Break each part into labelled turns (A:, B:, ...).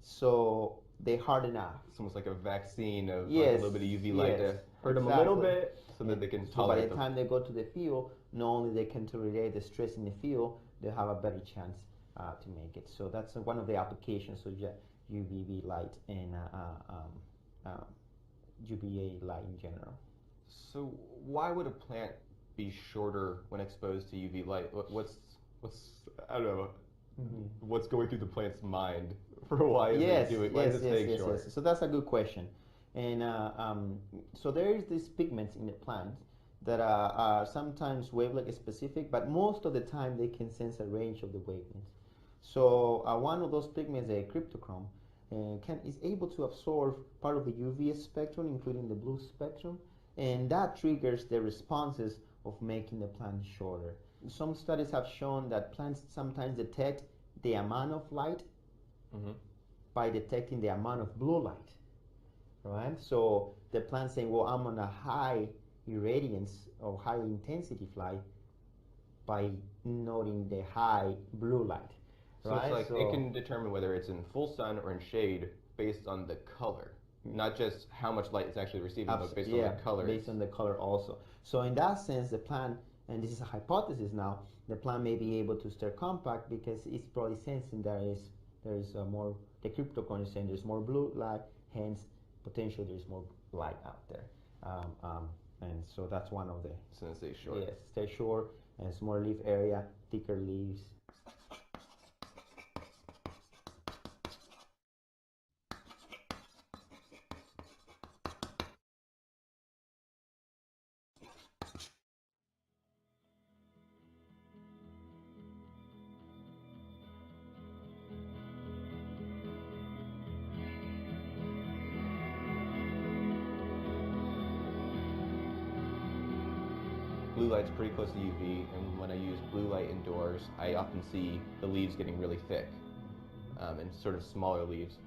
A: so they harden up.
B: It's almost like a vaccine of like a
A: Yes,
B: little bit of UV light to
A: yes,
B: hurt them a little
A: exactly.
B: bit so that they can
A: So by
B: tolerate
A: the
B: the.
A: time they go to the field, not only they can tolerate the stress in the field, they have a better chance to make it. So that's one of the applications of UVB light and um, UVA light in general.
B: So why would a plant be shorter when exposed to UV light? What's I don't know. What's going through the plant's mind for why is it doing? Why is it staying short?
A: Yes. So that's a good question. And so there is these pigments in the plant that are sometimes wavelength specific, but most of the time they can sense a range of the wavelengths. So one of those pigments, a cryptochrome, is able to absorb part of the UV spectrum, including the blue spectrum, and that triggers the responses of making the plant shorter. Some studies have shown that plants sometimes detect the amount of light by detecting the amount of blue light, right? So the plant saying, well, I'm on a high irradiance or high intensity light by noting the high blue light,
B: so
A: right?
B: it's like it can determine whether it's in full sun or in shade based on the color, not just how much light it's actually receiving, but based on the color.
A: Based on the color also. So in that sense, the plant, and this is a hypothesis now, the plant may be able to stay compact because it's probably sensing there is more, the cryptochrome is saying there's more blue light, hence potentially there's more light out there. And so that's one of the.
B: So they stay short.
A: Yes, stay short, and smaller leaf area, thicker leaves.
B: Blue light's pretty close to UV, and when I use blue light indoors, I often see the leaves getting really thick and sort of smaller leaves.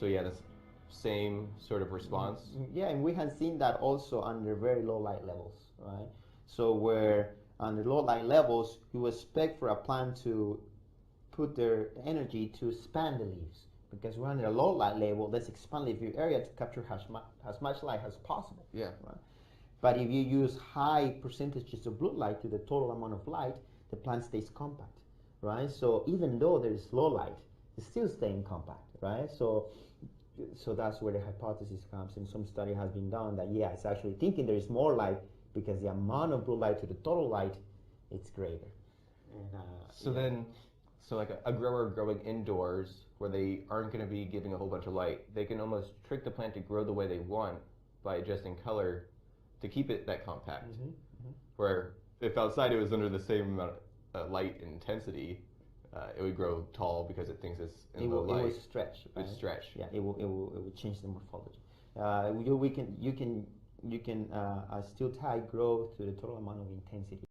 B: So yeah, that's same sort of response.
A: Yeah, and we have seen that also under very low light levels, right? So where under low light levels, you expect for a plant to put their energy to expand the leaves, because we're under a low light level, let's expand leaf area to capture as much light as possible.
B: Yeah.
A: Right? But if you use high percentages of blue light to the total amount of light, the plant stays compact, right? So even though there is low light, it's still staying compact, right? So that's where the hypothesis comes, and some study has been done that yeah, it's actually thinking there is more light because the amount of blue light to the total light, it's greater. And,
B: so like a grower growing indoors where they aren't going to be giving a whole bunch of light, they can almost trick the plant to grow the way they want by adjusting color to keep it that compact. Where if outside it was under the same amount of light intensity, it would grow tall because it thinks it's in low light.
A: It will stretch. Right?
B: It would stretch.
A: Yeah, it will change the morphology. You can still tie growth to the total amount of intensity